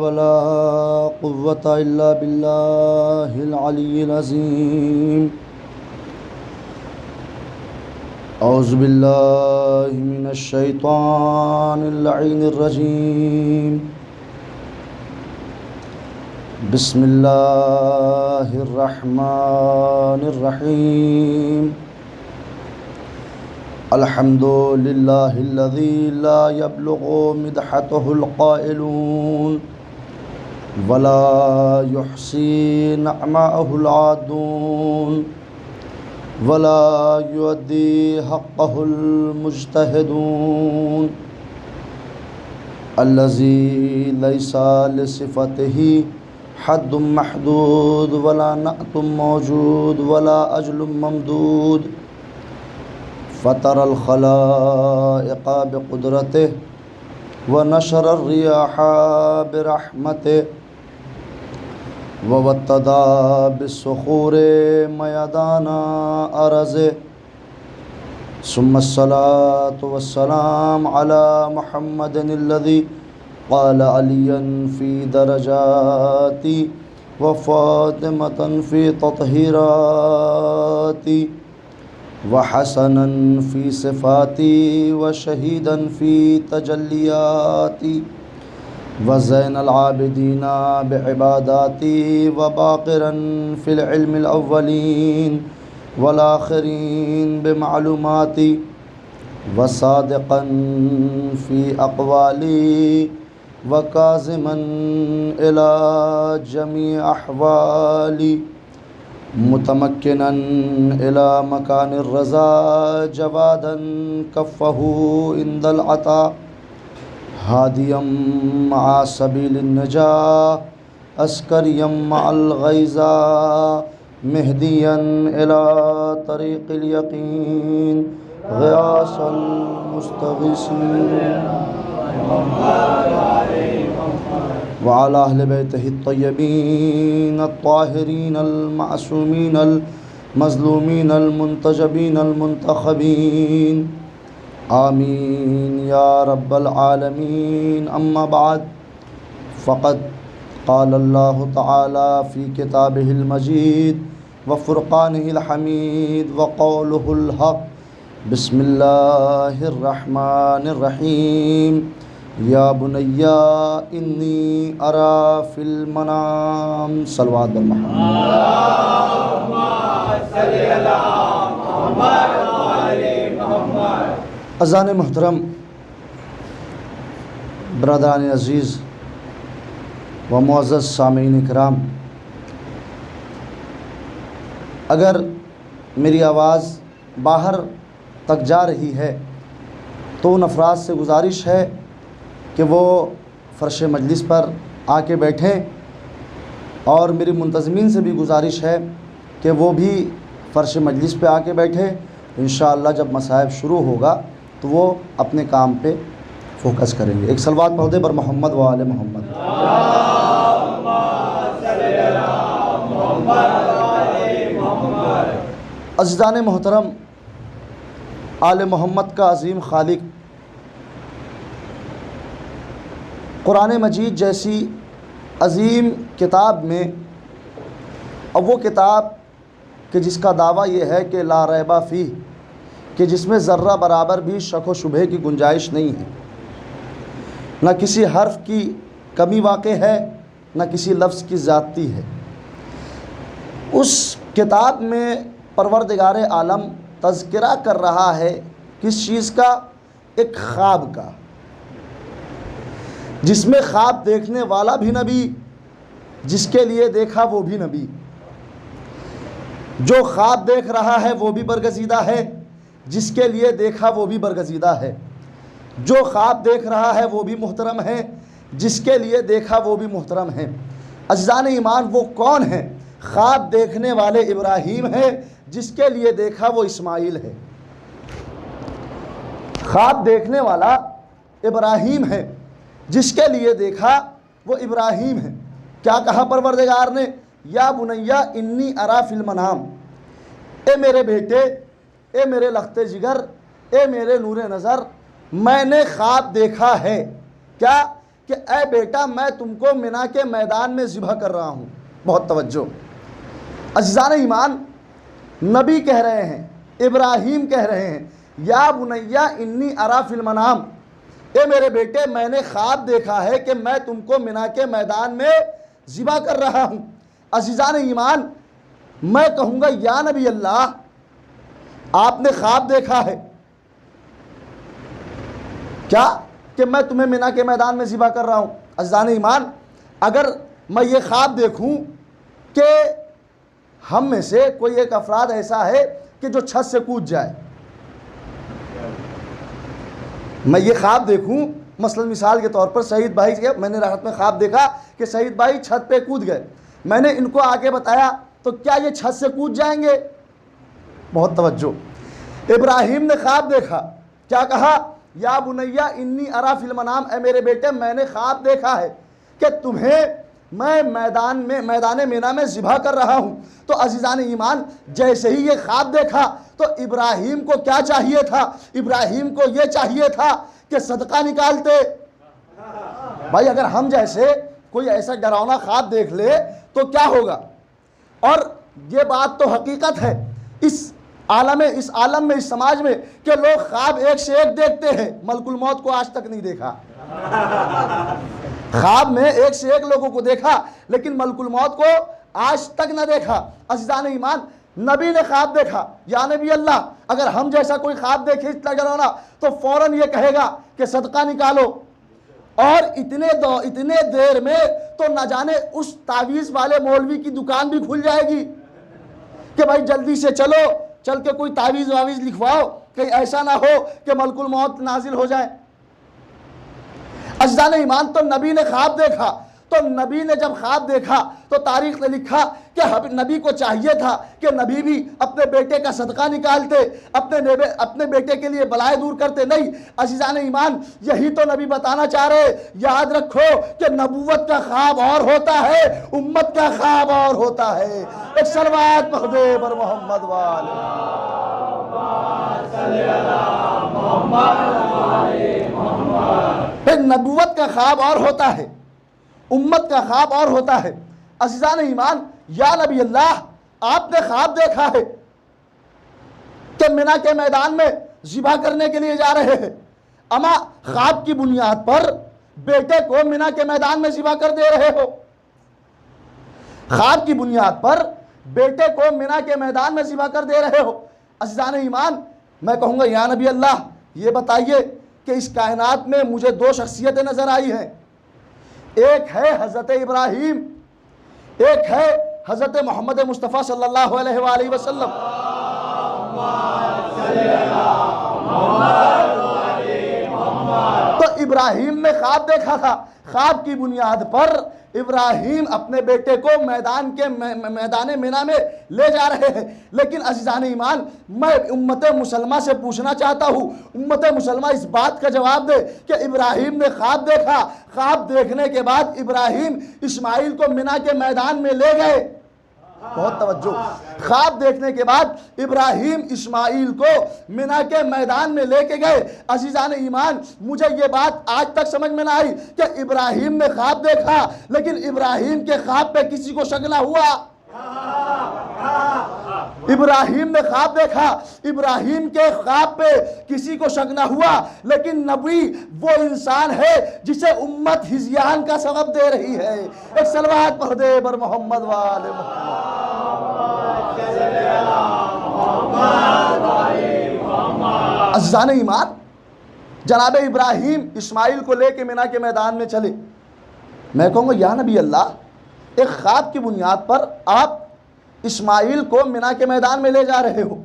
ولا قوة إلا بالله العلي العظيم. أعوذ بالله من الشيطان اللعين الرجيم. بسم الله الرحمن الرحيم. الحمد لله الذي لا يبلغ مدحته القائلون ولا يحصي نعماءه العادون ولا يؤدي حقه المجتهدون الذي ليس لصفته حد محدود ولا نعت موجود ولا أجل ممدود فطر الخلائق بقدرته ونشر الرياح برحمته ووطدا بالصخور ميدان أرضه ثم الصلاة والسلام على محمد الذي قال عليا في درجاتي وفاطمة في تطهيراتي وحسنا في صفاتي وشهيدا في تجلياتي وزين العابدين بعباداتي وباقرا في العلم الأولين والآخرين بمعلوماتي وصادقا في أقوالي وكاظما إلى جميع أحوالي متمكنا إلى مكان الرضا جوادا كفه عند العطاء هاديا مع سبيل النجاة عسكريا مع الغيظا مهديا إلى طريق اليقين غياث المستغيثين وعلى أهل بيته الطيبين الطاهرين المعصومين المظلومين المنتجبين المنتخبين آمين يا رب العالمين. أما بعد فقد قال الله تعالى في كتابه المجيد وفرقانه الحميد وقوله الحق. بسم الله الرحمن الرحيم. یا بنی انی ارى في المنام صلوات محمد. اللهم صل علی محمد وآل محمد. اذان محترم، برادران عزیز و معزز سامعین کرام، اگر میری آواز باہر تک جا رہی ہے تو ان افراد سے گزارش ہے کہ وہ فرش مجلس پر آ کے بیٹھیں، اور میری منتظمین سے بھی گزارش ہے کہ وہ بھی فرش مجلس پہ آ کے بیٹھیں. انشاءاللہ جب مصائب شروع ہوگا تو وہ اپنے کام پہ فوکس کریں گے. ایک صلوات پڑھ دیں بر محمد و آل محمد. اللہم صلی علی محمد و آل محمد. عزیزان محترم، آل محمد کا عظیم خالق قرآن مجید جیسی عظیم کتاب میں، اور وہ کتاب کہ جس کا دعویٰ یہ ہے کہ لا ریب فیہ، کہ جس میں ذرہ برابر بھی شک و شبہے کی گنجائش نہیں ہے، نہ کسی حرف کی کمی واقع ہے نہ کسی لفظ کی زیادتی ہے، اس کتاب میں پروردگار عالم تذکرہ کر رہا ہے کس چیز کا؟ ایک خواب کا، جس میں خواب دیکھنے والا بھی نبی، جس کے لیے دیکھا وہ بھی نبی. جو خواب دیکھ رہا ہے وہ بھی برگزیدہ ہے، جس کے لیے دیکھا وہ بھی برگزیدہ ہے. جو خواب دیکھ رہا ہے وہ بھی محترم ہے، جس کے لیے دیکھا وہ بھی محترم ہے. عزیزان ایمان، وہ کون ہیں؟ خواب دیکھنے والے ابراہیم ہے، جس کے لیے دیکھا وہ اسماعیل ہے. خواب دیکھنے والا ابراہیم ہے، جس کے لیے دیکھا وہ ابراہیم ہے. کیا کہا پروردگار نے؟ یا بنیا انی ارا فی المنام، اے میرے بیٹے، اے میرے لخت جگر، اے میرے نور نظر، میں نے خواب دیکھا ہے. کیا؟ کہ اے بیٹا میں تم کو منا کے میدان میں ذبح کر رہا ہوں. بہت توجہ عزیزان ایمان، نبی کہہ رہے ہیں، ابراہیم کہہ رہے ہیں یا بنیا انی ارا فی المنام، اے میرے بیٹے میں نے خواب دیکھا ہے کہ میں تم کو منا کے میدان میں ذبح کر رہا ہوں. عزیزان ایمان، میں کہوں گا یا نبی اللہ آپ نے خواب دیکھا ہے کیا کہ میں تمہیں منا کے میدان میں ذبح کر رہا ہوں؟ عزیزان ایمان، اگر میں یہ خواب دیکھوں کہ ہم میں سے کوئی ایک افراد ایسا ہے کہ جو چھت سے کود جائے، میں یہ خواب دیکھوں مثلا مثال کے طور پر سعید بھائی کے، میں نے رات میں خواب دیکھا کہ سعید بھائی چھت پہ کود گئے، میں نے ان کو آگے بتایا تو کیا یہ چھت سے کود جائیں گے؟ بہت توجہ. ابراہیم نے خواب دیکھا، کیا کہا؟ یا بنیا انی ارا فی المنام، اے میرے بیٹے میں نے خواب دیکھا ہے کہ تمہیں میں میدان مینا میں ذبح کر رہا ہوں. تو عزیزان ایمان، جیسے ہی یہ خواب دیکھا تو ابراہیم کو کیا چاہیے تھا؟ ابراہیم کو یہ چاہیے تھا کہ صدقہ نکالتے. بھائی اگر ہم جیسے کوئی ایسا ڈراؤنا خواب دیکھ لے تو کیا ہوگا؟ اور یہ بات تو حقیقت ہے اس عالم میں، اس سماج میں، کہ لوگ خواب ایک سے ایک دیکھتے ہیں، ملک الموت کو آج تک نہیں دیکھا. خواب میں ایک سے ایک لوگوں کو دیکھا لیکن ملک الموت کو آج تک نہ دیکھا. عزیزان ایمان، نبی نے خواب دیکھا، یا نبی اللہ اگر ہم جیسا کوئی خواب دیکھے اتنا ڈراؤنا تو فوراً یہ کہے گا کہ صدقہ نکالو، اور اتنے دیر میں تو نہ جانے اس تعویذ والے مولوی کی دکان بھی کھل جائے گی کہ بھائی جلدی سے چلو، چل کے کوئی تعویذ واویز لکھواؤ، کہیں ایسا نہ ہو کہ ملک الموت نازل ہو جائے. عزیزان ایمان، تو نبی نے خواب دیکھا، تو نبی نے جب خواب دیکھا تو تاریخ نے لکھا کہ نبی کو چاہیے تھا کہ نبی بھی اپنے بیٹے کا صدقہ نکالتے، اپنے بیٹے کے لیے بلائے دور کرتے. نہیں عزیزان ایمان، یہی تو نبی بتانا چاہ رہے. یاد رکھو کہ نبوت کا خواب اور ہوتا ہے، امت کا خواب اور ہوتا ہے. ایک صلوات پڑھو بر محمد والے پھر نبوت کا خواب اور ہوتا ہے، امت کا خواب اور ہوتا ہے. عزیزان ایمان، یا نبی اللہ آپ نے خواب دیکھا ہے کہ منا کے میدان میں ذبح کرنے کے لیے جا رہے ہیں، اما خواب کی بنیاد پر بیٹے کو منا کے میدان میں ذبح کر دے رہے ہو. خواب کی بنیاد پر بیٹے کو منا کے میدان میں ذبح کر دے رہے ہو. عزیزان ایمان، میں کہوں گا یا نبی اللہ یہ بتائیے کہ اس کائنات میں مجھے دو شخصیتیں نظر آئی ہیں، ایک ہے حضرت ابراہیم، ایک ہے حضرت محمد مصطفیٰ صلی اللہ علیہ وآلہ وسلم. تو ابراہیم نے خواب دیکھا تھا، خواب کی بنیاد پر ابراہیم اپنے بیٹے کو میدان مینا میں لے جا رہے ہیں. لیکن عزیزان ایمان، میں امت مسلمہ سے پوچھنا چاہتا ہوں، امت مسلمہ اس بات کا جواب دے کہ ابراہیم نے خواب دیکھا، خواب دیکھنے کے بعد ابراہیم اسماعیل کو مینا کے میدان میں لے گئے. بہت توجہ، خواب دیکھنے کے بعد ابراہیم اسماعیل کو مینا کے میدان میں لے کے گئے. عزیزان ایمان، مجھے یہ بات آج تک سمجھ میں نہ آئی کہ ابراہیم نے خواب دیکھا لیکن ابراہیم کے خواب پہ کسی کو شک نہ ہوا. ابراہیم نے خواب دیکھا، ابراہیم کے خواب پہ کسی کو شک نہ ہوا، لیکن نبی وہ انسان ہے جسے امت ہذیان کا سبب دے رہی ہے. ایک صلوات پڑھ دے بر محمد والے محمد. عزیزان ایمان، جناب ابراہیم اسماعیل کو لے کے مینا کے میدان میں چلے. میں کہوں گا یا نبی اللہ ایک خواب کی بنیاد پر آپ اسماعیل کو مینا کے میدان میں لے جا رہے ہو.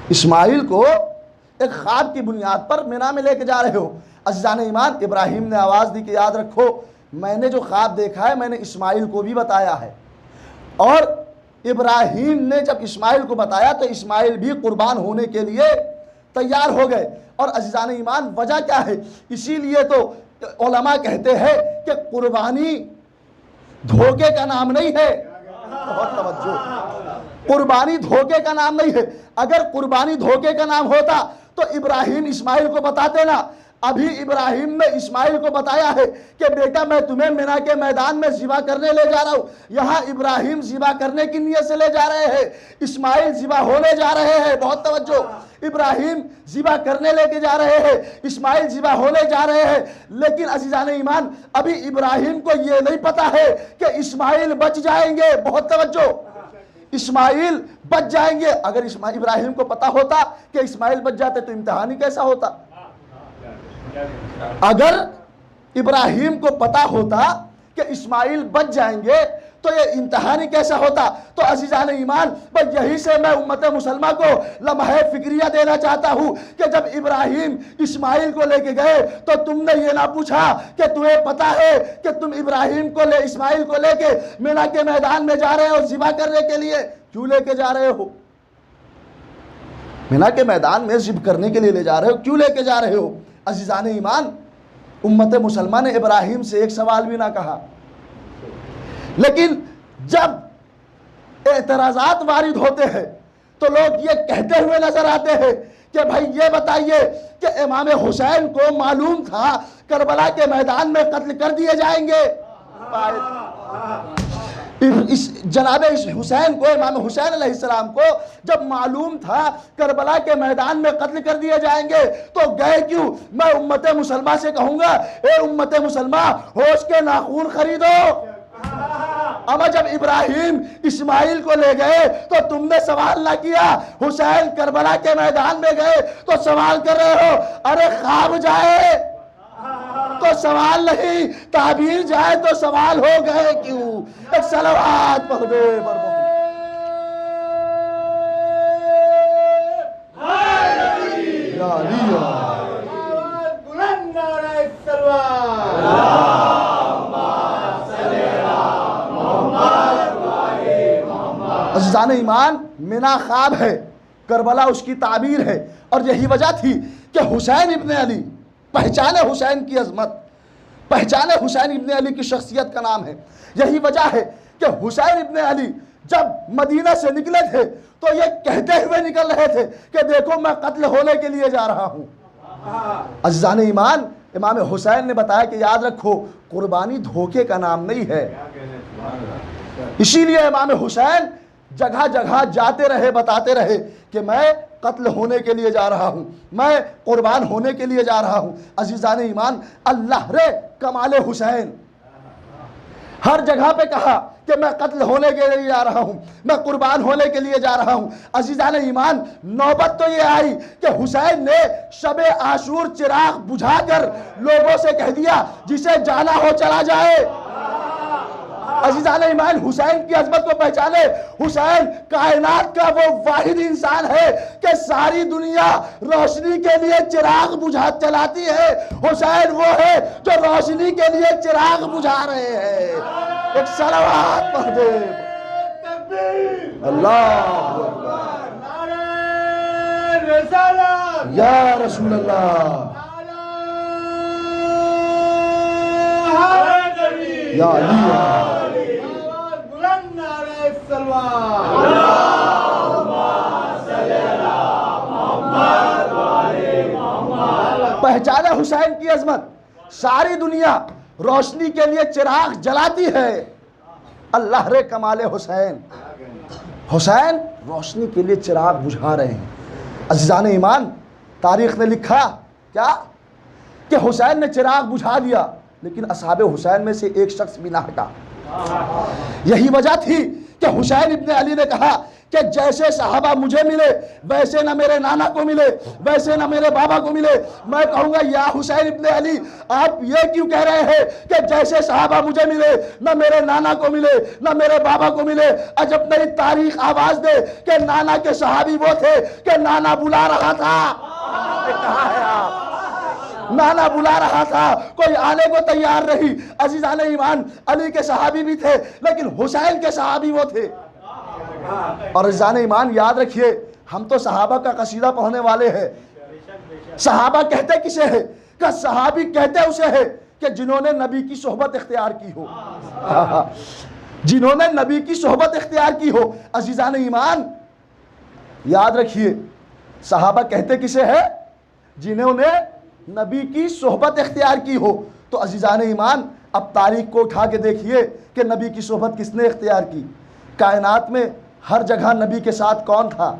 اسماعیل کو ایک خواب کی بنیاد پر مینا میں لے کے جا رہے ہو. عزیزان ایمان، ابراہیم نے آواز دی کہ یاد رکھو میں نے جو خواب دیکھا ہے میں نے اسماعیل کو بھی بتایا ہے. اور ابراہیم نے جب اسماعیل کو بتایا تو اسماعیل بھی قربان ہونے کے لیے تیار ہو گئے. اور عزیزان ایمان وجہ کیا ہے؟ اسی لیے تو علماء کہتے ہیں کہ قربانی دھوکے کا نام نہیں ہے. بہت توجہ، قربانی دھوکے کا نام نہیں ہے. اگر قربانی دھوکے کا نام ہوتا تو ابراہیم اسماعیل کو بتاتے نا. ابھی ابراہیم نے اسماعیل کو بتایا ہے کہ بیٹا میں تمہیں مینا کے میدان میں ذبح کرنے لے جا رہا ہوں. یہاں ابراہیم ذبح کرنے کی نیت سے لے جا رہے ہیں, اسماعیل ذبح ہونے جا رہے ہیں. بہت توجہ, ابراہیم ذبح کرنے لے کے جا رہے ہیں, اسماعیل ذبح ہونے جا رہے ہیں. لیکن عزیزان ایمان, ابھی ابراہیم کو یہ نہیں پتا ہے کہ اسماعیل بچ جائیں گے. بہت توجہ, اسماعیل بچ جائیں گے. اگر ابراہیم کو پتا ہوتا کہ اسماعیل بچ جاتے تو امتحان ہی کیسا ہوتا. اگر ابراہیم کو پتا ہوتا کہ اسماعیل بچ جائیں گے تو یہ امتحان ہی کیسا ہوتا. تو عزیزان ایمان, بس یہی سے میں امت مسلمہ کو لمحہ فکریہ دینا چاہتا ہوں کہ جب ابراہیم اسماعیل کو لے کے گئے تو تم نے یہ نہ پوچھا کہ تمہیں پتا ہے کہ تم ابراہیم کو اسماعیل کو لے کے مینا کے میدان میں جا رہے ہو ذبح کرنے کے لیے, کیوں لے کے جا رہے ہو؟ مینا کے میدان میں ذبح کرنے کے لیے لے جا رہے ہو, کیوں لے کے جا رہے ہو؟ عزیزان ایمان, امت مسلمہ نے ابراہیم سے ایک سوال بھی نہ کہا, لیکن جب اعتراضات وارد ہوتے ہیں تو لوگ یہ کہتے ہوئے نظر آتے ہیں کہ بھائی یہ بتائیے کہ امام حسین کو معلوم تھا کربلا کے میدان میں قتل کر دیے جائیں گے. جناب حسین کو, امام حسین علیہ السلام کو جب معلوم تھا کربلا کے میدان میں قتل کر دیے جائیں گے تو گئے کیوں؟ میں امت مسلمہ سے کہوں گا, اے امت مسلمہ, ہوش کے ناخون خریدو. اما جب ابراہیم اسماعیل کو لے گئے تو تم نے سوال نہ کیا. حسین کربلا کے میدان میں گئے تو سوال کر رہے ہو ارے خواب جائے تو سوال نہیں, تعبیر جائے تو سوال ہو گئے کیوں؟ ایک صلوات پڑھ دے یا علی. عزیزان ایمان, مینا خواب ہے, کربلا اس کی تعبیر ہے, اور یہی وجہ تھی کہ حسین ابن علی, پہچانے حسین کی عظمت, پہچانے حسین ابن علی کی شخصیت کا نام ہے. یہی وجہ ہے کہ حسین ابن علی جب مدینہ سے نکلے تھے تو یہ کہتے ہوئے نکل رہے تھے کہ دیکھو میں قتل ہونے کے لیے جا رہا ہوں. عزیزان ایمان, امام حسین نے بتایا کہ یاد رکھو قربانی دھوکے کا نام نہیں ہے. اسی لیے امام حسین جگہ جگہ جاتے رہے, بتاتے رہے کہ میں قتل ہونے کے لیے جا رہا ہوں, میں قربان ہونے کے لیے جا رہا ہوں. عزیزان ایمان, اللہ رے کمال حسین, ہر جگہ پہ کہا کہ میں قتل ہونے کے لیے جا رہا ہوں, میں قربان ہونے کے لیے جا رہا ہوں. عزیزان ایمان, نوبت تو یہ آئی کہ حسین نے شب عاشور چراغ بجھا کر لوگوں سے کہہ دیا جسے جانا ہو چلا جائے. عزیزان ایمان, حسین کی عظمت کو پہچانے. حسین کائنات کا وہ واحد انسان ہے کہ ساری دنیا روشنی کے لیے چراغ بجھا چلاتی ہے. حسین وہ ہے جو روشنی کے لیے چراغ بجھا رہے ہیں. ایک صلوات پڑھ دے. اللہ یا رسول اللہ یا علی. پہچانے حسین کی عظمت, ساری دنیا روشنی کے لیے چراغ جلاتی ہے. اللہ رے کمال حسین, حسین روشنی کے لیے چراغ بجھا رہے ہیں. عزیزان ایمان, تاریخ نے لکھا کیا کہ حسین نے چراغ بجھا دیا لیکن اصحاب حسین میں سے ایک شخص بھی نہ ہٹا. یہی وجہ تھی کہ حسین ابن علی نے کہا کہ جیسے صحابہ مجھے ملے ویسے نہ میرے نانا کو ملے, ویسے نہ میرے بابا کو ملے. میں کہوں گا یا حسین ابن علی, آپ یہ کیوں کہہ رہے ہیں کہ جیسے صحابہ مجھے ملے نہ میرے نانا کو ملے نہ میرے بابا کو ملے؟ عجب نئی تاریخ آواز دے کہ نانا کے صحابی وہ تھے کہ نانا بلا رہا تھا. کہاں ہے آپ؟ نانا بلا رہا تھا, کوئی آنے کو تیار نہیں. عزیزان ایمان, علی کے صحابی بھی تھے لیکن حسین کے صحابی وہ تھے. اور عزیزان ایمان, یاد رکھیے ہم تو صحابہ کا قصیدہ پڑھنے والے ہیں. صحابہ کہتے کسے ہے؟ کہ صحابی کہتے اسے ہے کہ جنہوں نے نبی کی صحبت اختیار کی ہو, جنہوں نے نبی کی صحبت اختیار کی ہو. عزیزان ایمان, یاد رکھیے صحابہ کہتے کسے ہے؟ جنہوں نے نبی کی صحبت اختیار کی ہو۔ تو عزیزان ایمان، اب تاریخ کو اٹھا کے دیکھیے کہ نبی کی صحبت کس نے اختیار کی۔ کائنات میں ہر جگہ نبی کے ساتھ کون تھا؟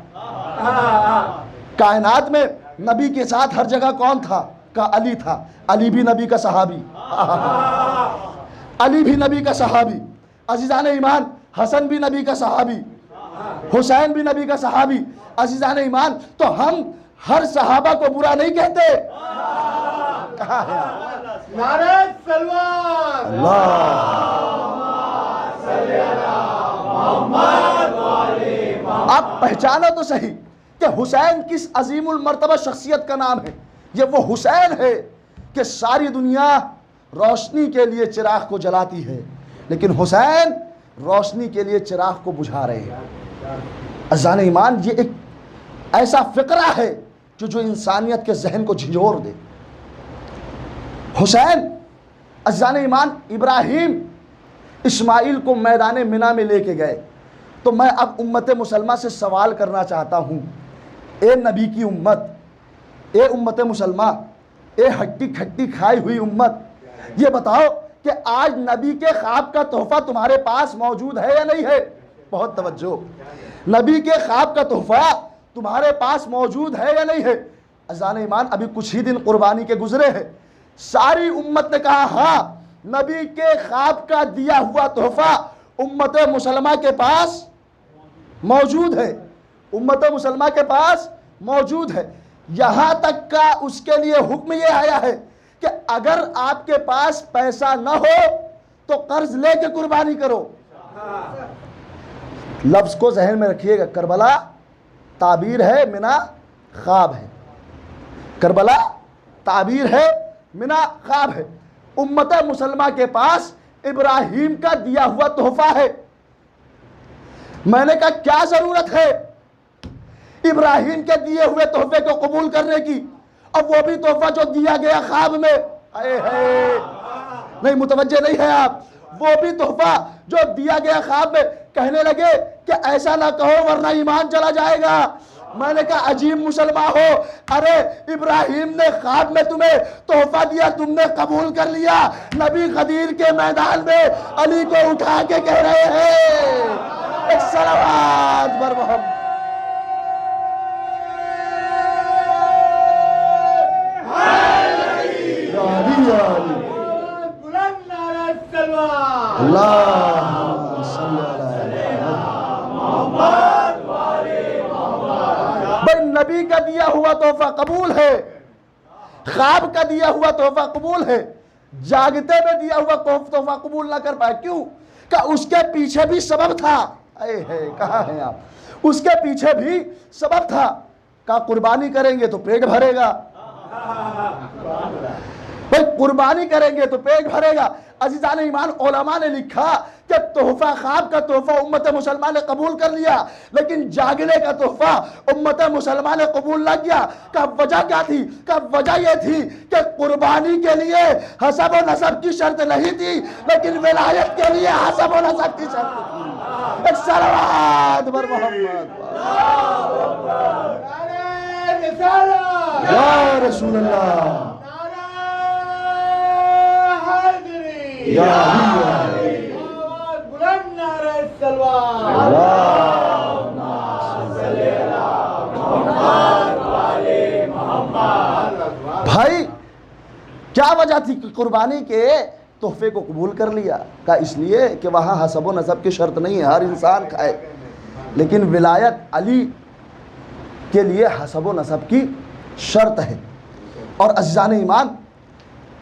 کائنات میں نبی کے ساتھ ہر جگہ کون تھا؟ کا علی تھا۔ علی بھی نبی کا صحابی، علی بھی نبی کا صحابی۔ عزیزان ایمان، حسن بھی نبی کا صحابی، حسین بھی نبی کا صحابی۔ عزیزان ایمان، تو ہم ہر صحابہ کو برا نہیں کہتے۔ کہا ہے نعرہ سلوان، آپ پہچانا تو صحیح کہ حسین کس عظیم المرتبہ شخصیت کا نام ہے۔ یہ وہ حسین ہے کہ ساری دنیا روشنی کے لیے چراغ کو جلاتی ہے، لیکن حسین روشنی کے لیے چراغ کو بجھا رہے ہیں۔ عزیزان ایمان، یہ ایک ایسا فقرہ ہے جو انسانیت کے ذہن کو جھنجھوڑ دے۔ حسین، عزیزان ایمان، ابراہیم اسماعیل کو میدان منا میں لے کے گئے۔ تو میں اب امت مسلمہ سے سوال کرنا چاہتا ہوں، اے نبی کی امت، اے امت مسلمہ، اے ہٹی کھٹی کھائی ہوئی امت، یہ بتاؤ کہ آج نبی کے خواب کا تحفہ تمہارے پاس موجود ہے یا نہیں ہے؟ بہت توجہ، نبی کے خواب کا تحفہ تمہارے پاس موجود ہے یا نہیں ہے؟ عزیزان ایمان، ابھی کچھ ہی دن قربانی کے گزرے ہیں، ساری امت نے کہا ہاں نبی کے خواب کا دیا ہوا تحفہ امت مسلمہ کے پاس موجود ہے، امت مسلمہ کے پاس موجود ہے۔ یہاں تک کا اس کے لیے حکم یہ آیا ہے کہ اگر آپ کے پاس پیسہ نہ ہو تو قرض لے کے قربانی کرو۔ لفظ کو ذہن میں رکھیے گا، کربلا تعبیر ہے، منا خواب ہے۔ کربلا تعبیر ہے، منا خواب ہے۔ امت مسلمہ کے پاس ابراہیم کا دیا ہوا تحفہ ہے۔ میں نے کہا کیا ضرورت ہے ابراہیم کے دیے ہوئے تحفے کو قبول کرنے کی؟ اب وہ بھی تحفہ جو دیا گیا خواب میں، نہیں متوجہ نہیں ہے آپ، وہ بھی تحفہ جو دیا گیا خواب میں، کہنے لگے کہ ایسا نہ کہو ورنہ ایمان چلا جائے گا۔ میں نے کہا عجیب مسلمان ہو، ارے ابراہیم نے خواب میں تمہیں تحفہ دیا، تم نے قبول کر لیا۔ نبی غدیر کے میدان میں علی کو اٹھا کے کہہ رہے ہیں ایک صلوات بر محمد۔ بلند نعرہ سلوان، اللہم صلی علی محمد۔ بھائی نبی کا دیا ہوا تحفہ قبول ہے، خواب کا دیا ہوا تحفہ قبول ہے، جاگتے میں دیا ہوا تحفہ قبول نہ کر پائے، کیوں؟ کہ اس کے پیچھے بھی سبب تھا۔ کہاں ہیں آپ؟ اس کے پیچھے بھی سبب تھا، کہا قربانی کریں گے تو پیٹ بھرے گا، بھائی قربانی کریں گے تو پیٹ بھرے گا۔ عزیزان ایمان، علماء نے لکھا کہ تحفہ خواب کا تحفہ امت مسلمہ نے قبول کر لیا، لیکن جاگنے کا تحفہ امت مسلمہ نے قبول نہ کیا۔ کہ وجہ کیا تھی؟ کہ وجہ یہ تھی کہ قربانی کے لیے حسب و نسب کی شرط نہیں تھی، لیکن ولایت کے لیے حسب و نسب کی شرط تھی۔ ایک صلوات بر محمد۔ نعرہ رسالت، یا رسول اللہ، یا علی، بلند نعرہ سلوان، بھائی کیا وجہ تھی کہ قربانی کے تحفے کو قبول کر لیا؟ کہ اس لیے کہ وہاں حسب و نسب کی شرط نہیں ہے، ہر انسان کھائے، لیکن ولایت علی کے لیے حسب و نسب کی شرط ہے۔ اور عزیزان ایمان،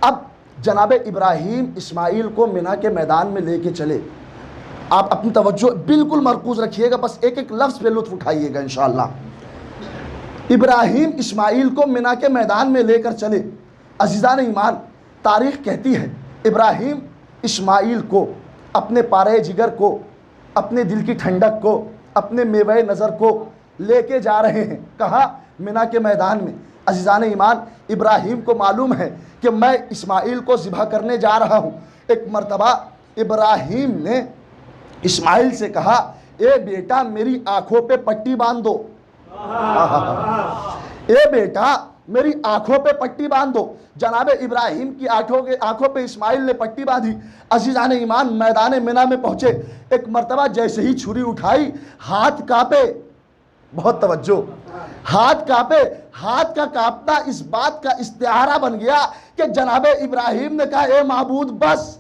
اب جناب ابراہیم اسماعیل کو منا کے میدان میں لے کے چلے۔ آپ اپنی توجہ بالکل مرکوز رکھیے گا، بس ایک ایک لفظ پہ لطف اٹھائیے گا انشاءاللہ۔ ابراہیم اسماعیل کو منا کے میدان میں لے کر چلے۔ عزیزان ایمان، تاریخ کہتی ہے ابراہیم اسماعیل کو، اپنے پارے جگر کو، اپنے دل کی ٹھنڈک کو، اپنے میوہ نظر کو لے کے جا رہے ہیں، کہاں؟ منا کے میدان میں۔ عزیزان ایمان، ابراہیم کو معلوم ہے کہ میں اسماعیل کو ذبح کرنے جا رہا ہوں۔ ایک مرتبہ ابراہیم نے اسماعیل سے کہا، اے بیٹا میری آنکھوں پہ پٹی باندھ دو، اے بیٹا میری آنکھوں پہ پٹی باندھ دو۔ جناب ابراہیم کی آنکھوں پہ اسماعیل نے پٹی باندھی۔ عزیزان ایمان میدان منی میں پہنچے، ایک مرتبہ جیسے ہی چھری اٹھائی ہاتھ کانپے، بہت توجہ، ہاتھ کانپے۔ ہاتھ کا کانپنا اس بات کا استعارہ بن گیا کہ جناب ابراہیم نے کہا اے معبود بس،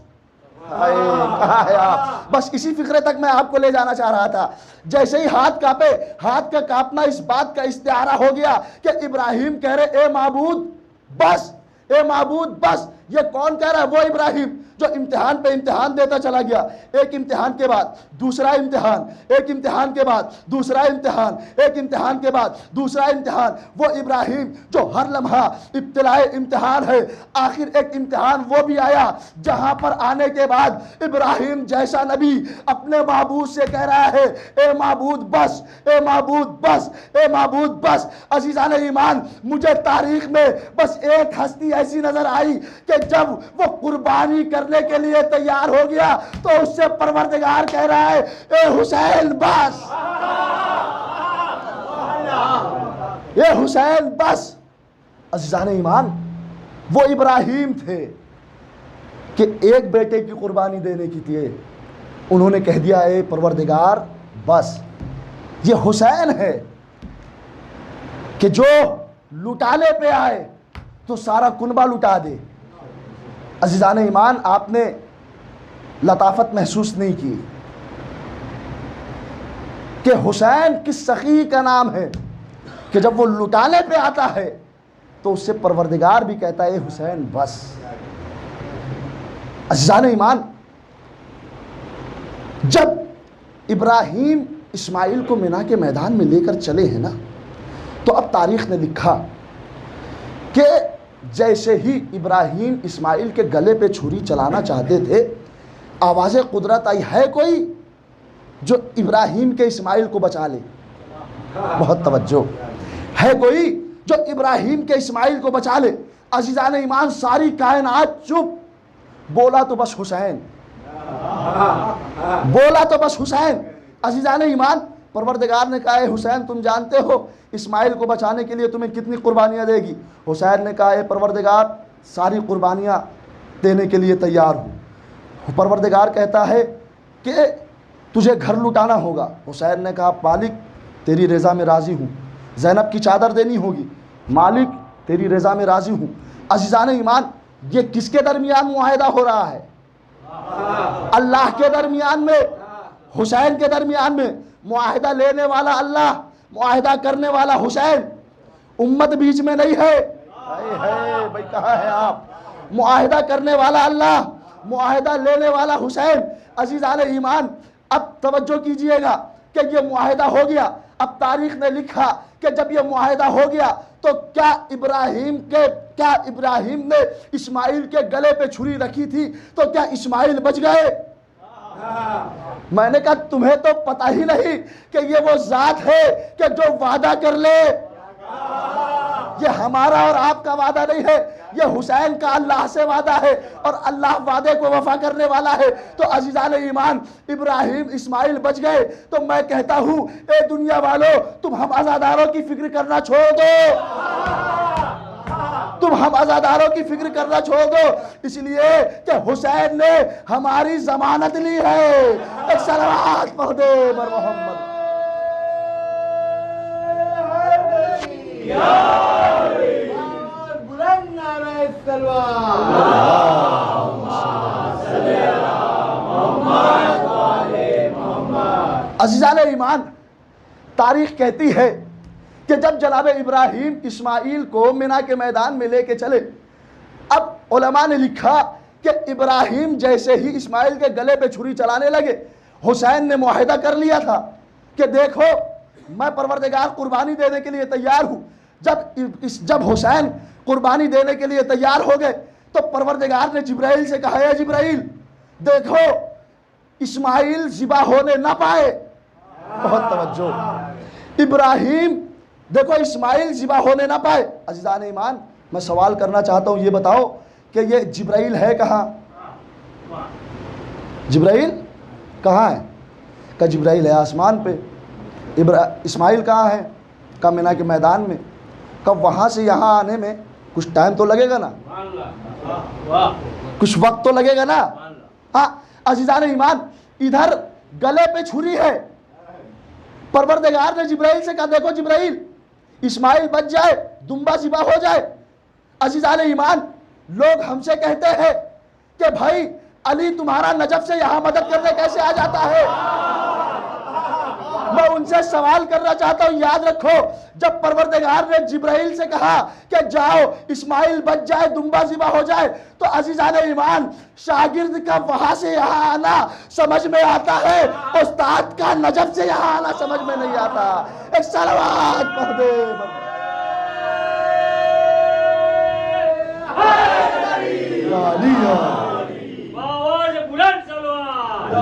کہا ہے آپ، بس اسی فکرے تک میں آپ کو لے جانا چاہ رہا تھا۔ جیسے ہی ہاتھ کانپے، ہاتھ کا کانپنا اس بات کا استعارہ ہو گیا کہ ابراہیم کہہ رہے اے معبود بس، اے معبود بس۔ یہ کون کہہ رہا ہے؟ وہ ابراہیم جو امتحان پہ امتحان دیتا چلا گیا، ایک امتحان کے بعد دوسرا امتحان، ایک امتحان کے بعد دوسرا امتحان، ایک امتحان کے بعد دوسرا امتحان۔ وہ ابراہیم جو ہر لمحہ ابتلائے امتحان ہے، آخر ایک امتحان وہ بھی آیا جہاں پر آنے کے بعد ابراہیم جیسا نبی اپنے معبود سے کہہ رہا ہے اے معبود بس، اے معبود بس، اے معبود بس۔ عزیزان ایمان مجھے تاریخ میں بس ایک ہستی ایسی نظر آئی کہ جب وہ قربانی کرنے کے لیے تیار ہو گیا تو اس سے پروردگار کہہ رہا ہے اے حسین بس، اے حسین بس۔ عزیزان ایمان وہ ابراہیم تھے کہ ایک بیٹے کی قربانی دینے کی تھی، انہوں نے کہہ دیا اے پروردگار بس۔ یہ حسین ہے کہ جو لٹانے پہ آئے تو سارا کنبہ لٹا دے۔ عزیزان ایمان آپ نے لطافت محسوس نہیں کی کہ حسین کس سخی کا نام ہے کہ جب وہ لٹانے پہ آتا ہے تو اس سے پروردگار بھی کہتا ہے اے حسین بس۔ عزیزان ایمان جب ابراہیم اسماعیل کو منی کے میدان میں لے کر چلے ہیں نا، تو اب تاریخ نے لکھا کہ جیسے ہی ابراہیم اسماعیل کے گلے پہ چھری چلانا چاہتے تھے، آواز قدرت آئی ہے کوئی جو ابراہیم کے اسماعیل کو بچا لے؟ بہت توجہ، ہے کوئی جو ابراہیم کے اسماعیل کو بچا لے؟ عزیزان ایمان ساری کائنات چپ، بولا تو بس حسین، بولا تو بس حسین۔ عزیزان ایمان پروردگار نے کہا اے حسین تم جانتے ہو اسماعیل کو بچانے کے لیے تمہیں کتنی قربانیاں دے گی؟ حسین نے کہا اے پروردگار ساری قربانیاں دینے کے لیے تیار ہوں۔ پروردگار کہتا ہے کہ تجھے گھر لٹانا ہوگا۔ حسین نے کہا مالک تیری رضا میں راضی ہوں، زینب کی چادر دینی ہوگی، مالک تیری رضا میں راضی ہوں۔ عزیزان ایمان یہ کس کے درمیان معاہدہ ہو رہا ہے؟ اللہ کے درمیان میں، حسین کے درمیان میں۔ معاہدہ لینے والا اللہ، معاہدہ کرنے والا حسین، امت بیچ میں نہیں ہے۔ بھائی کہاں ہے آپ؟ معاہدہ کرنے والا اللہ، معاہدہ لینے والا حسین۔ عزیزان ایمان اب توجہ کیجئے گا کہ یہ معاہدہ ہو گیا۔ اب تاریخ نے لکھا کہ جب یہ معاہدہ ہو گیا تو کیا ابراہیم نے اسماعیل کے گلے پہ چھری رکھی تھی تو کیا اسماعیل بچ گئے؟ میں نے کہا تمہیں تو پتہ ہی نہیں کہ یہ وہ ذات ہے کہ جو وعدہ کر لے۔ یہ ہمارا اور آپ کا وعدہ نہیں ہے، یہ حسین کا اللہ سے وعدہ ہے اور اللہ وعدے کو وفا کرنے والا ہے۔ تو عزیزان ایمان ابراہیم اسماعیل بچ گئے تو میں کہتا ہوں اے دنیا والو تم ہم عزاداروں کی فکر کرنا چھوڑ دو، تم ہم عزاداروں کی فکر کرنا چھوڑ دو، اس لیے کہ حسین نے ہماری ضمانت لی ہے۔ ایک صلوات پڑھ دے بر محمد۔ بلند نعرہ تلوار۔ عزیزان ایمان تاریخ کہتی ہے کہ جب جناب ابراہیم اسماعیل کو منی کے میدان میں لے کے چلے، اب علماء نے لکھا کہ ابراہیم جیسے ہی اسماعیل کے گلے پہ چھری چلانے لگے، حسین نے معاہدہ کر لیا تھا کہ دیکھو میں پروردگار قربانی دینے کے لیے تیار ہوں۔ جب حسین قربانی دینے کے لیے تیار ہو گئے تو پروردگار نے جبرائیل سے کہا اے جبرائیل دیکھو اسماعیل ذبح ہونے نہ پائے۔ بہت توجہ، ابراہیم دیکھو اسماعیل ذبح ہونے نہ پائے۔ عزیزان ایمان میں سوال کرنا چاہتا ہوں، یہ بتاؤ کہ یہ جبرائیل ہے کہاں؟ جبرائیل کہاں ہے؟ کہ جبرائیل ہے آسمان پہ۔ اسماعیل کہاں ہے؟ کہ منی کے میدان میں۔ کب وہاں سے یہاں آنے میں کچھ ٹائم تو لگے گا نا، کچھ وقت تو لگے گا نا۔ ہاں عزیزان ایمان، ادھر گلے پہ چھری ہے، پروردگار نے جبرائیل سے کہا دیکھو جبرائیل، اسماعیل بچ جائے، دمبا ذبح ہو جائے۔ عزیزان ایمان، لوگ ہم سے کہتے ہیں کہ بھائی علی تمہارا نجف سے یہاں مدد کرنے کیسے آ جاتا ہے؟ میں ان سے سوال کرنا چاہتا ہوں، یاد رکھو جب پروردگار نے جبرائیل سے کہا کہ جاؤ اسماعیل بچ جائے، دمبا ذبح ہو جائے، تو عزیزان ایمان شاگرد کا وہاں سے یہاں آنا سمجھ میں آتا ہے، استاد کا نجف سے یہاں آنا سمجھ میں نہیں آتا۔ ایک صلوات پڑھ دے۔ آواز بلند صلوات۔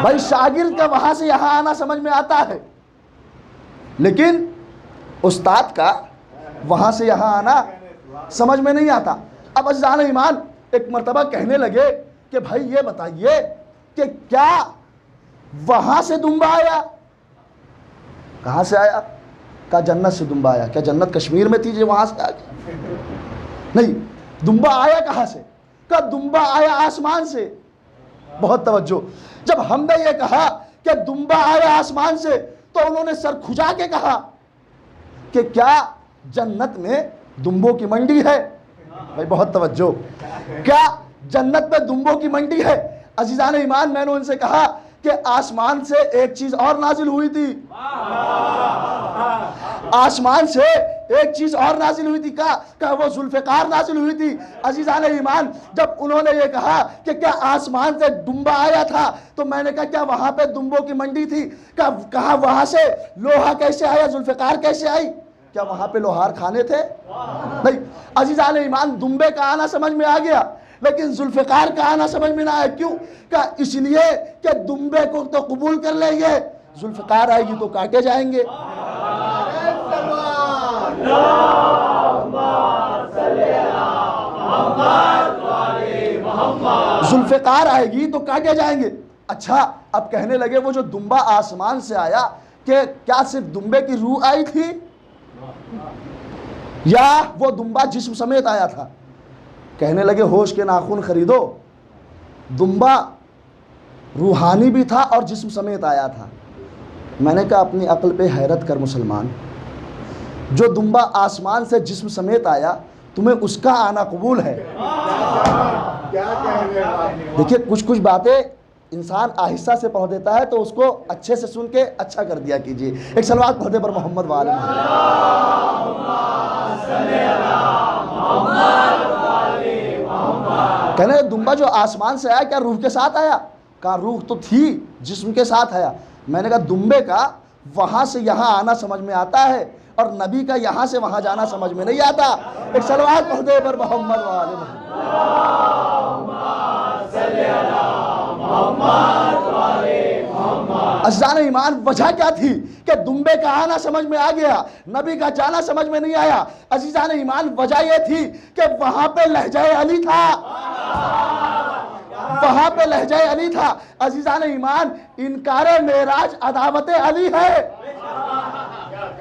بھائی شاگرد کا وہاں سے یہاں آنا سمجھ میں آتا ہے، لیکن استاد کا وہاں سے یہاں آنا سمجھ میں نہیں آتا۔ اب عزیزان ایمان ایک مرتبہ کہنے لگے کہ بھائی یہ بتائیے کہ کیا وہاں سے دمبا آیا؟ کہاں سے آیا؟ کہا جنت سے دمبا آیا۔ کیا جنت کشمیر میں تھی جو وہاں سے آ گیا؟ نہیں، دمبا آیا کہاں سے؟ کہا دمبا آیا آسمان سے۔ بہت توجہ، جب ہم نے یہ کہا کہ دمبا آیا آسمان سے تو انہوں نے سر کھجا کے کہا کہ کیا جنت میں دمبوں کی منڈی ہے؟ بھائی بہت توجہ، کیا جنت میں دمبوں کی منڈی ہے؟ عزیزان ایمان میں نے ان سے کہا کہ آسمان سے ایک چیز اور نازل ہوئی تھی، آسمان سے ایک چیز اور نازل ہوئی تھی، کہا وہ ذوالفقار نازل ہوئی تھی۔ عزیزان ایمان جب انہوں نے یہ کہا کہ کیا آسمان سے دمبا آیا تھا تو میں نے کہا کیا وہاں پہ دمبوں کی منڈی تھی؟ کہا وہاں سے لوہا کیسے آیا، ذوالفقار کیسے آئی؟ کیا وہاں پہ لوہار کھانے تھے؟ نہیں۔ عزیزان ایمان دمبے کا آنا سمجھ میں آ گیا، لیکن ذوالفقار کا آنا سمجھ میں نہ آیا۔ کیوں؟ کہ اس لیے کہ دمبے کو تو قبول کر لیں گے، ذوالفقار آئے گی تو کاٹے جائیں گے۔ ذوالفقار آئے گی تو کاٹے جائیں گے۔ اچھا اب کہنے لگے وہ جو دمبا آسمان سے آیا کہ کیا صرف دمبے کی روح آئی تھی یا وہ دمبا جسم سمیت آیا تھا؟ کہنے لگے ہوش کے ناخن خریدو، دمبا روحانی بھی تھا اور جسم سمیت آیا تھا۔ میں نے کہا اپنی عقل پہ حیرت کر مسلمان، جو دمبا آسمان سے جسم سمیت آیا تمہیں اس کا آنا قبول ہے؟ دیکھیے کچھ باتیں انسان آہستہ سے پڑھ دیتا ہے تو اس کو اچھے سے سن کے اچھا کر دیا کیجیے۔ ایک صلوات پڑھ دے پر محمد وآل محمد۔ کہنے دمبا جو آسمان سے آیا کیا روح کے ساتھ آیا؟ کہا روح تو تھی، جسم کے ساتھ آیا۔ میں نے کہا دمبے کا وہاں سے یہاں آنا سمجھ میں آتا ہے اور نبی کا یہاں سے وہاں جانا سمجھ میں نہیں آتا۔ ایک صلوات پڑھ دے پر محمد وآل محمد۔ عزیزان ایمان وجہ کیا تھی کہ دمبے کا آنا سمجھ میں آ گیا، نبی کا جانا سمجھ میں نہیں آیا؟ عزیزان ایمان وجہ یہ تھی کہ وہاں پہ لہجہ علی تھا، وہاں پہ لہجہ علی تھا۔ عزیزان ایمان انکار معراج عداوت علی ہے،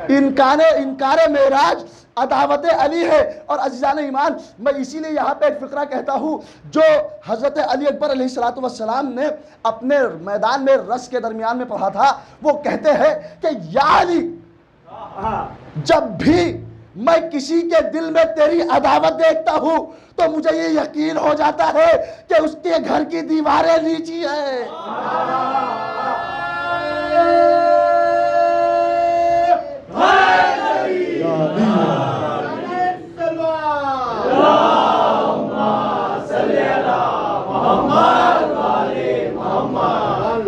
انکار معراج عداوت علی ہے۔ اور عزیزان ایمان میں اسی لیے یہاں پہ ایک فقرہ کہتا ہوں جو حضرت علی اکبر علیہ السلام نے اپنے میدان میں رس کے درمیان میں پڑھا تھا۔ وہ کہتے ہیں کہ یا علی، جب بھی میں کسی کے دل میں تیری عداوت دیکھتا ہوں تو مجھے یہ یقین ہو جاتا ہے کہ اس کے گھر کی دیواریں نیچی ہیں۔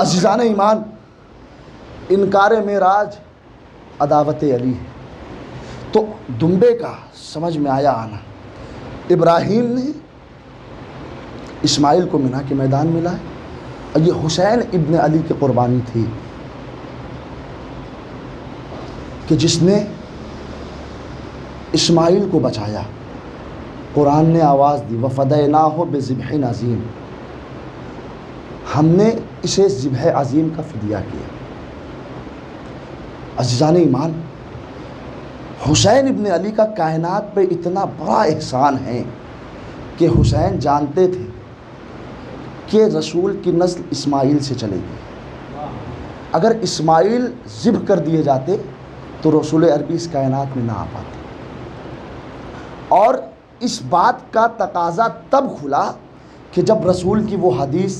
عزیزان ایمان انکار معراج عداوت علی ہے، تو دمبے کا سمجھ میں آیا آنا۔ ابراہیم نے اسماعیل کو مینا کے میدان میں لائے اور یہ حسین ابن علی کی قربانی تھی کہ جس نے اسماعیل کو بچایا۔ قرآن نے آواز دی وَفَدَيْنَاهُ بِذِبْحٍ عَظِيمٍ، ہم نے اسے ذبح عظیم کا فدیہ کیا۔ عزیزان ایمان، حسین ابن علی کا کائنات پہ اتنا بڑا احسان ہے کہ حسین جانتے تھے کہ رسول کی نسل اسماعیل سے چلے گی، اگر اسماعیل ذبح کر دیے جاتے تو رسول عربی اس کائنات میں نہ آ پاتے۔ اور اس بات کا تقاضا تب کھلا کہ جب رسول کی وہ حدیث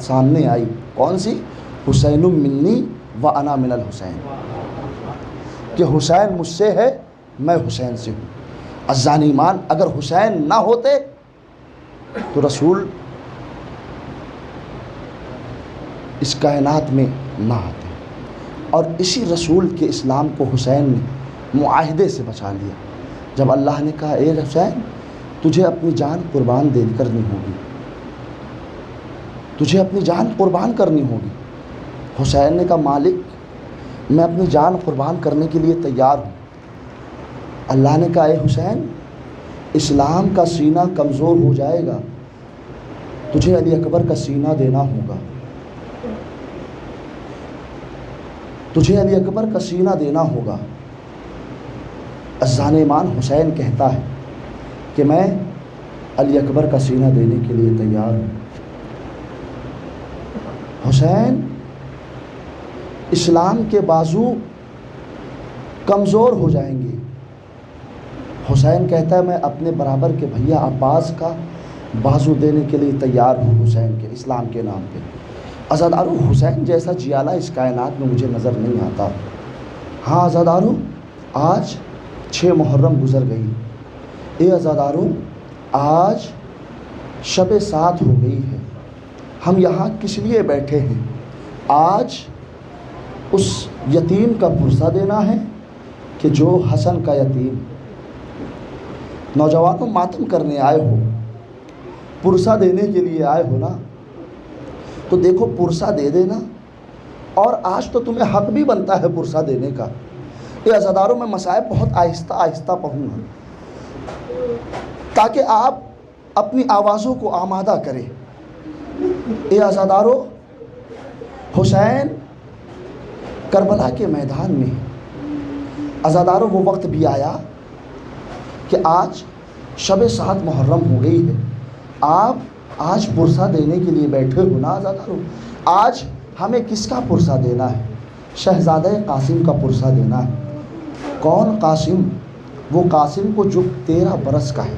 سامنے آئی، کون سی؟ حسین منی و انا من الحسین، کہ حسین مجھ سے ہے، میں حسین سے ہوں۔ عزیزان ایمان، اگر حسین نہ ہوتے تو رسول اس کائنات میں نہ آتے، اور اسی رسول کے اسلام کو حسین نے معاہدے سے بچا لیا۔ جب اللہ نے کہا اے حسین تجھے اپنی جان قربان کرنی ہوگی، تجھے اپنی جان قربان کرنی ہوگی، حسین نے کہا مالک میں اپنی جان قربان کرنے کے لیے تیار ہوں۔ اللہ نے کہا اے حسین اسلام کا سینہ کمزور ہو جائے گا، تجھے علی اکبر کا سینہ دینا ہوگا، تجھے علی اکبر کا سینہ دینا ہوگا۔ عزیزان ایمان، حسین کہتا ہے کہ میں علی اکبر کا سینہ دینے کے لیے تیار ہوں۔ حسین اسلام کے بازو کمزور ہو جائیں گے۔ حسین کہتا ہے میں اپنے برابر کے بھیا عباس کا بازو دینے کے لیے تیار ہوں حسین کے اسلام کے نام پہ۔ عزادارو، حسین جیسا جیالہ اس کائنات میں مجھے نظر نہیں آتا۔ ہاں عزادارو، آج 6 محرم گزر گئی۔ اے عزادارو، آج شب 7 ہو گئی ہے۔ ہم یہاں کس لیے بیٹھے ہیں؟ آج اس یتیم کا پرسہ دینا ہے کہ جو حسن کا یتیم۔ نوجوانوں، ماتم کرنے آئے ہو، پرسہ دینے کے لیے آئے ہو نا، تو دیکھو پرسہ دے دینا، اور آج تو تمہیں حق بھی بنتا ہے پرسہ دینے کا۔ یہ عزاداروں میں مسائل بہت آہستہ آہستہ پڑھوں گا تاکہ آپ اپنی آوازوں کو آمادہ کریں۔ اے عزاداروں، حسین کربلا کے میدان میں، عزاداروں وہ وقت بھی آیا کہ آج شب 7 محرم ہو گئی ہے، آپ آج پرسہ دینے کے لیے بیٹھے ہو نا عزاداروں۔ آج ہمیں کس کا پرسہ دینا ہے؟ شہزادہ قاسم کا پرسہ دینا ہے۔ کون قاسم؟ وہ قاسم کو جو 13 برس کا ہے۔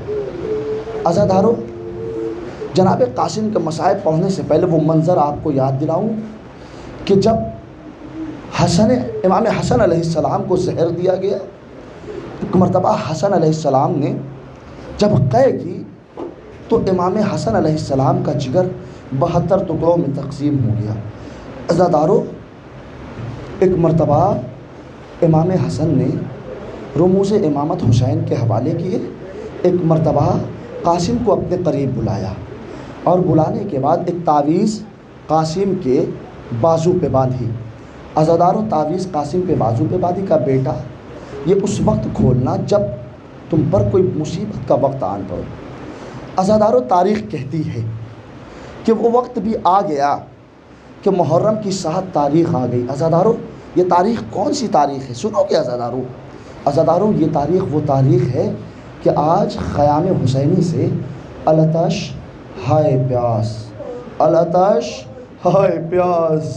عزاداروں، جناب قاسم کے مسائل پڑھنے سے پہلے وہ منظر آپ کو یاد دلاؤں کہ جب امام حسن علیہ السلام کو زہر دیا گیا، ایک مرتبہ حسن علیہ السلام نے جب قے کی تو امام حسن علیہ السلام کا جگر 72 ٹکڑوں میں تقسیم ہو گیا۔ عزاداروں، ایک مرتبہ امام حسن نے رموز امامت حسین کے حوالے کیے، ایک مرتبہ قاسم کو اپنے قریب بلایا، اور بلانے کے بعد ایک تعویذ قاسم کے بازو پہ باندھی۔ عزاداروں، تعویذ قاسم کے بازو پہ باندھی کا بیٹا یہ اس وقت کھولنا جب تم پر کوئی مصیبت کا وقت آن پڑے۔ عزاداروں، تاریخ کہتی ہے کہ وہ وقت بھی آ گیا کہ محرم کی 7 تاریخ آ گئی۔ عزاداروں، یہ تاریخ کون سی تاریخ ہے؟ سنو گے عزاداروں؟ عزاداروں، یہ تاریخ وہ تاریخ ہے کہ آج خیام حسینی سے العطش ہائے پیاس، العطش ہائے پیاس،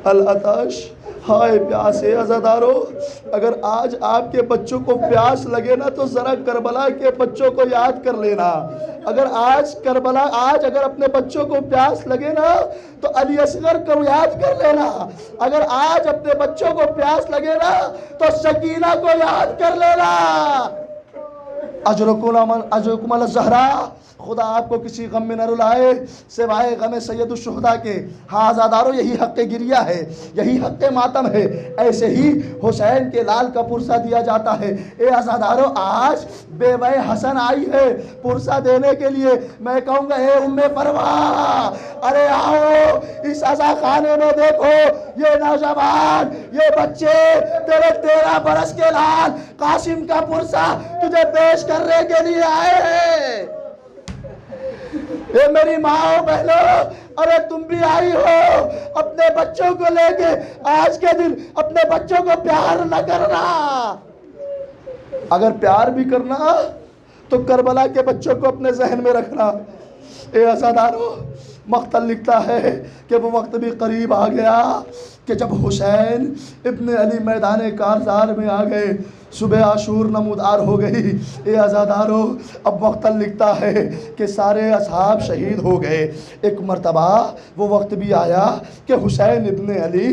العطش ہائے پیاس ہے۔ عزاداروں، اگر آج آپ کے بچوں کو پیاس لگے نا تو ذرا کربلا کے بچوں کو یاد کر لینا۔ اگر اگر اپنے بچوں کو پیاس لگے نا تو علی اصغر کو یاد کر لینا۔ اگر آج اپنے بچوں کو پیاس لگے نا تو سکینہ کو یاد کر لینا۔ اجرکم الزہرا، خدا آپ کو کسی غم میں نہ رلائے سوائے غم سید الشہداء کے۔ ہاں عزاداروں، یہی حق گریہ ہے، یہی حق ماتم ہے۔ ایسے ہی حسین کے لال کا پرسہ دیا جاتا ہے۔ اے عزاداروں، آج بیوہ حسن آئی ہے پرسہ دینے کے لیے۔ میں کہوں گا اے ام پرواں، ارے آؤ اس عزا خانے میں، دیکھو یہ نوجوان، یہ بچے تیرے 13 برس کے لال قاسم کا پرسہ تجھے پیش کرنے کے لیے آئے ہیں۔ اے میری ماں بہنوں، ارے تم بھی آئی ہو اپنے بچوں کو لے کے، آج کے دن اپنے بچوں کو پیار نہ کرنا، اگر پیار بھی کرنا تو کربلا کے بچوں کو اپنے ذہن میں رکھنا۔ اے عزادارو، مقتل لکھتا ہے کہ وہ وقت بھی قریب آ گیا کہ جب حسین ابن علی میدان کارزار میں آ گئے، صبح عاشور نمودار ہو گئی۔ اے عزادارو، اب مقتل لکھتا ہے کہ سارے اصحاب شہید ہو گئے۔ ایک مرتبہ وہ وقت بھی آیا کہ حسین ابن علی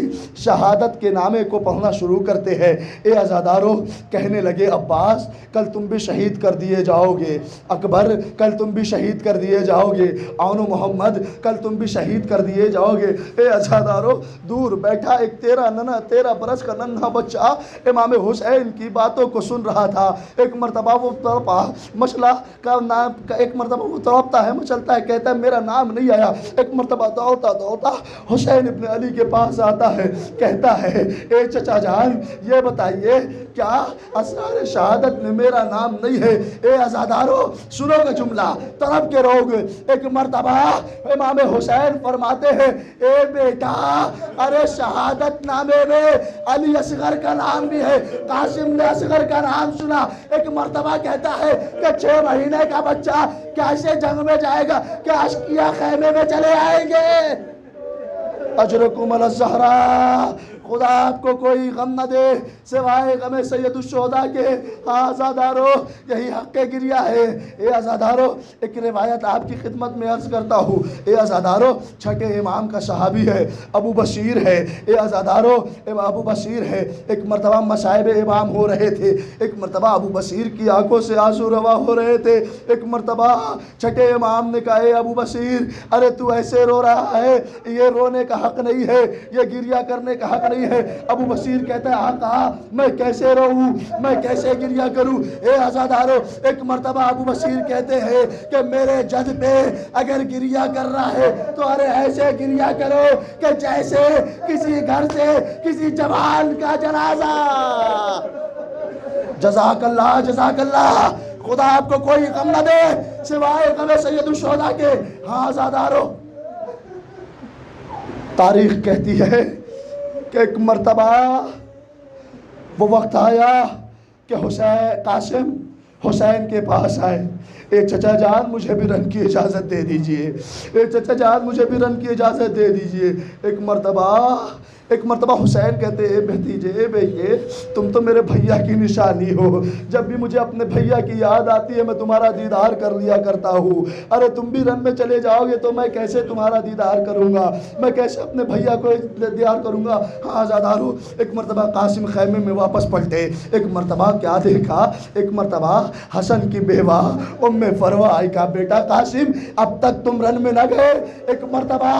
شہادت کے نامے کو پڑھنا شروع کرتے ہیں۔ اے عزادارو، کہنے لگے عباس کل تم بھی شہید کر دیے جاؤ گے، اکبر کل تم بھی شہید کر دیے جاؤ گے، عون و محمد کل تم بھی شہید کر دیے جاؤ گے۔ اے عزادارو، دور بیٹھا ایک 13 برس کا ننھا بچہ امام حسین کی باتوں کو سن رہا تھا۔ ایک مرتبہ وہ تڑپا، مچلا کا نام، ایک مرتبہ وہ تڑپتا ہے، مچلتا ہے، کہتا ہے میرا نام نہیں آیا۔ ایک مرتبہ دوڑتا دوڑتا حسین ابن علی کے پاس آتا ہے، کہتا ہے اے چچا جان یہ بتائیے کیا اسرار شہادت میں میرا نام نہیں ہے؟ اے عزادارو سنو گے جملہ، تڑپ کے رہو گے۔ ایک مرتبہ امام حسین فرماتے ہیں اے بیٹا، ارے شہادت نامے میں علی اصغر کا نام بھی ہے۔ قاسم نے اصغر کا نام سنا، ایک مرتبہ کہتا ہے کہ 6 مہینے کا بچہ کیسے جنگ میں جائے گا، کیا اشقیہ خیمے میں چلے آئیں گے؟ اجرکم علی الزہراء، خدا آپ کو کوئی غم نہ دے سوائے غم سید الشہداء کے۔ عزادارو، یہی حق گریہ ہے۔ اے عزادارو، ایک روایت آپ کی خدمت میں عرض کرتا ہوں۔ اے عزادارو، چھٹے امام کا صحابی ہے، ابو بشیر ہے۔ اے عزادارو، ابو بشیر ہے۔ ایک مرتبہ مصائب امام ہو رہے تھے، ایک مرتبہ ابو بشیر کی آنکھوں سے آنسو روا ہو رہے تھے۔ ایک مرتبہ چھٹے امام نے کہا اے ابو بشیر، ارے تو ایسے رو رہا ہے، یہ رونے کا حق نہیں ہے، یہ گریہ کرنے کا حق نہیں ہے۔ ابو بشیر کہتا ہے آقا میں کیسے روؤں، میں کیسے گریہ کروں؟ اے عزادارو، ایک مرتبہ ابو بشیر کہتے ہیں کہ میرے جد پہ اگر گریہ کر رہا ہے تو ارے ایسے گریہ کرو کہ جیسے کسی گھر سے کسی جوان کا جنازہ۔ جزاک اللہ، جزاک اللہ، خدا آپ کو کوئی غم نہ دے سوائے غم سید الشہداء کے۔ ہاں عزادارو، تاریخ کہتی ہے کہ ایک مرتبہ وہ وقت آیا کہ قاسم حسین کے پاس آئے، اے چچا جان مجھے بھی رن کی اجازت دے دیجئے، اے چچا جان مجھے بھی رن کی اجازت دے دیجئے۔ ایک مرتبہ حسین کہتے اے بھتیجے، اے بیٹے، تم تو میرے بھیا کی نشانی ہو، جب بھی مجھے اپنے بھیا کی یاد آتی ہے میں تمہارا دیدار کر لیا کرتا ہوں، ارے تم بھی رن میں چلے جاؤ گے تو میں کیسے تمہارا دیدار کروں گا، میں کیسے اپنے بھیا کو دیدار کروں گا؟ ہاں عزادارو، ایک مرتبہ قاسم خیمے میں واپس پلٹے، ایک مرتبہ کیا دیکھا، ایک مرتبہ حسن کی بیوہ ام فروہ آئی، کہا بیٹا قاسم اب تک تم رن میں نہ گئے؟ ایک مرتبہ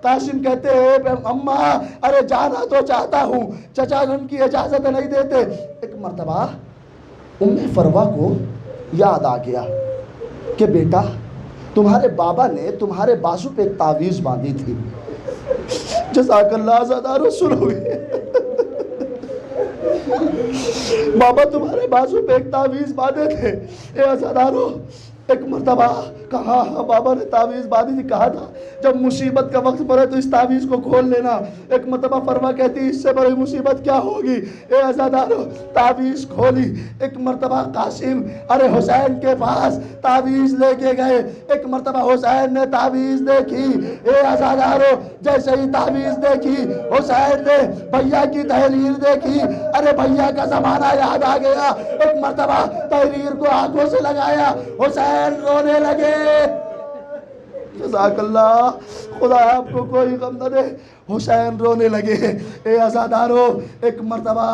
قاسم کہتے ہیں اماں ارے جانا تو چاہتا ہوں، چچا رن کی اجازت نہیں دیتے۔ ایک مرتبہ ام فروہ کو یاد آ گیا کہ بیٹا تمہارے بابا نے تمہارے بازو پہ ایک تعویذ باندھی تھی۔ جزاک اللہ عزادارو، سنو گے بابا تمہارے بازو پہ ایک تعویذ باندھے تھے۔ اے عزادارو، ایک مرتبہ کہا بابا نے تعویذ باندھی تھی، کہا تھا جب مصیبت کا وقت پڑے تو اس تعویذ کو کھول لینا۔ ایک مرتبہ فرما کہتی اس سے بڑی مصیبت کیا ہوگی؟ اے عزادارو، تعویذ کھولی۔ ایک مرتبہ قاسم ارے حسین کے پاس تعویذ لے کے گئے، ایک مرتبہ حسین نے تعویذ دیکھی۔ اے عزادارو، جیسے ہی تعویذ دیکھی حسین نے بھیا کی تحریر دیکھی، ارے بھیا کا زمانہ یاد آ گیا۔ ایک مرتبہ تحریر کو آنکھوں سے لگایا، حسین رونے لگے۔ جزاک اللہ، خدا آپ کو کوئی غم نہ دے، حسین رونے لگے۔ اے عزادارو، ایک مرتبہ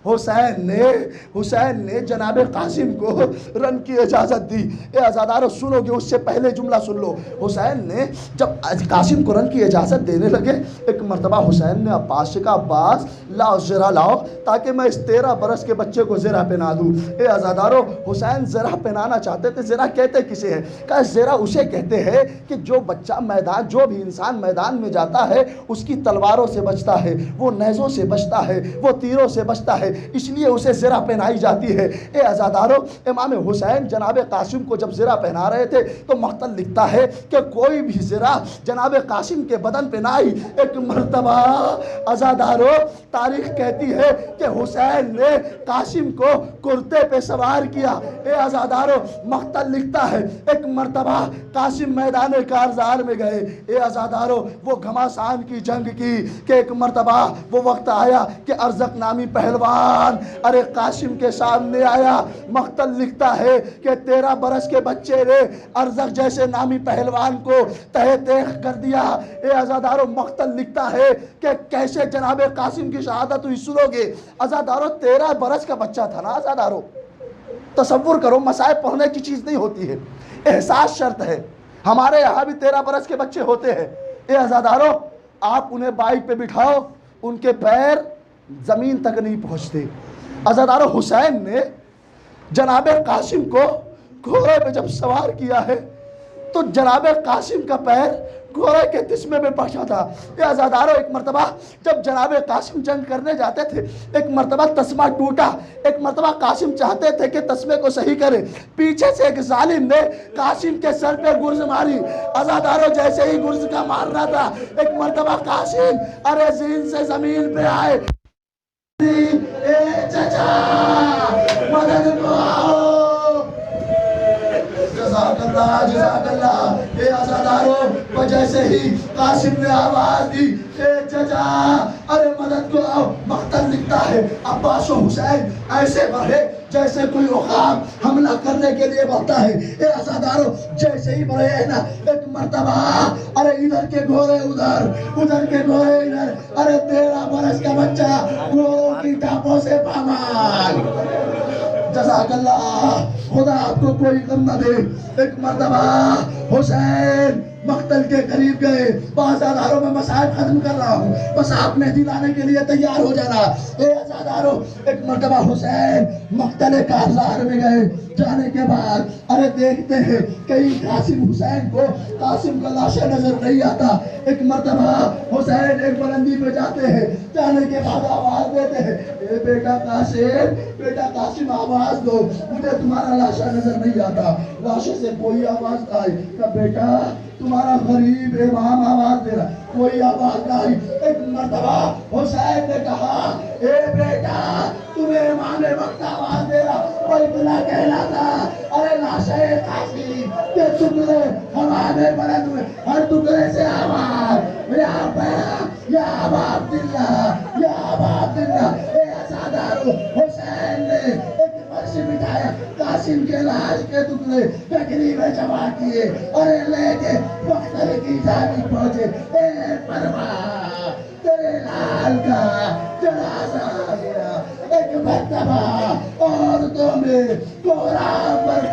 حسین نے جناب قاسم کو رن کی اجازت دی۔ اے عزادارو سنو گے، اس سے پہلے جملہ سن لو۔ حسین نے جب قاسم کو رن کی اجازت دینے لگے، ایک مرتبہ حسین نے عباس سے کہا عباس لاؤ زرہ لاؤ تاکہ میں اس 13 برس کے بچے کو زرہ پہنا دوں۔ اے عزادارو، حسین زرہ پہنانا چاہتے تھے۔ زرہ کہتے کسے ہے؟ کہا زرہ اسے کہتے ہیں کہ جو بچہ جو بھی انسان میدان میں جاتا ہے اس کی کی تلواروں سے بچتا ہے، وہ نیزوں سے بچتا ہے، وہ تیروں سے بچتا ہے، اس لیے اسے زرہ پہنائی جاتی ہے۔ اے عزادارو، امام حسین جناب قاسم کو جب زرہ پہنا رہے تھے تو مقتل لکھتا ہے کہ کوئی بھی زرہ جناب قاسم کے بدن پہ نہ آئی۔ ایک مرتبہ عزادارو تاریخ کہتی ہے کہ حسین نے قاسم کو کرتے پہ سوار کیا۔ اے عزادارو مقتل لکھتا ہے ایک مرتبہ قاسم میدان کارزار میں گئے۔ اے عزادارو وہ گھماسان کی جنگ کی کہ ایک مرتبہ وہ وقت آیا کہ ارزق نامی پہلوان ارے قاسم کے سامنے آیا۔ مقتل لکھتا ہے کہ 13 برس کے بچے نے ارزق جیسے نامی پہلوان کو تہہ تیغ کر دیا۔ اے عزادارو مقتل لکھتا ہے کہ کیسے جناب قاسم کی شہادت ہوئی سنو گے۔ عزادارو 13 برس کا بچہ تھا نا عزادارو، تصور کرو، مصائب پڑھنے کی چیز نہیں ہوتی ہے، احساس شرط ہے۔ ہمارے یہاں بھی 13 برس کے بچے ہوتے ہیں۔ اے عزادارو آپ انہیں بائک پہ بٹھاؤ، ان کے پیر زمین تک نہیں پہنچتے۔ عزادارو حسین نے جناب قاسم کو گھوڑے پہ جب سوار کیا ہے تو جناب قاسم کا پیر گھوڑے کے تسمے میں پہنچا تھا۔ اے عزادارو ایک مرتبہ جب جناب قاسم جنگ کرنے جاتے تھے، ایک مرتبہ تسمہ ٹوٹا، ایک مرتبہ قاسم چاہتے تھے کہ تسمے کو صحیح کرے، پیچھے سے ایک ظالم نے قاسم کے سر پہ گرز ماری۔ عزادارو جیسے ہی گرز کا مارنا تھا، ایک مرتبہ قاسم ارے زین سے زمین پہ آئے۔ اے چچا مدد کو آؤ، جزاک اللہ جزاک اللہ۔ اے عزادارو جیسے ہی قاسم نے آواز دی اے چچا ارے مدد کو آؤ، مقتل لکھتا ہے عباس و حسین ایسے بڑھے جیسے کوئی عقاب حملہ کرنے کے لیے بڑھتا ہے۔ اے عزادارو جیسے ہی بڑھے ہیں نا، ایک مرتبہ ارے ادھر کے گھوڑے ادھر، ادھر کے گھوڑے ادھر، ارے 13 برس کا بچہ گھوڑوں کی ٹاپوں سے پامال۔ جزاک اللہ، خدا آپ کو کوئی غم نہ دے۔ ایک مرتبہ حسین مقتل کے قریب گئے۔ عزادارو میں مسائل ختم کر رہا ہوں، بس آپ مہدی لانے کے لیے تیار ہو جانا۔ اے عزادارو ایک مرتبہ حسین مقتل کارزار میں گئے، جانے کے بعد ارے دیکھتے ہیں کہیں قاسم حسین کو قاسم کا لاشا نظر نہیں آتا۔ ایک مرتبہ حسین ایک بلندی پہ جاتے ہیں، جانے کے بعد آواز دیتے ہیں اے بیٹا قاسم آواز دو، مجھے تمہارا لاشا نظر نہیں آتا۔ لاشے سے کوئی آواز آئی کہ بیٹا تمہارا غریب امام آواز دے رہا، کوئی آواز نہ آئی۔ ایک مرتبہ حسین نے کہا اے بیٹا تمہیں امام وقت آواز دے رہا، وہ اتنا کہنا تھا ارے لاشے قاسم کے ٹکڑے ہوا میں بلند ہوئے، ہر ٹکڑے سے آواز یا ابا عبداللہ یا ابا عبداللہ۔ اے عزادارو حسین نے ایک فرش بٹھایا، قاسم کے لاش کے ٹکڑے گگری میں جمع کیے اور لے کے مقتل کی جانب پہنچے۔ اے پروان تیرے لال کا جنازہ گیا۔ ایک مرتبہ عورتوں میں کوہرام پر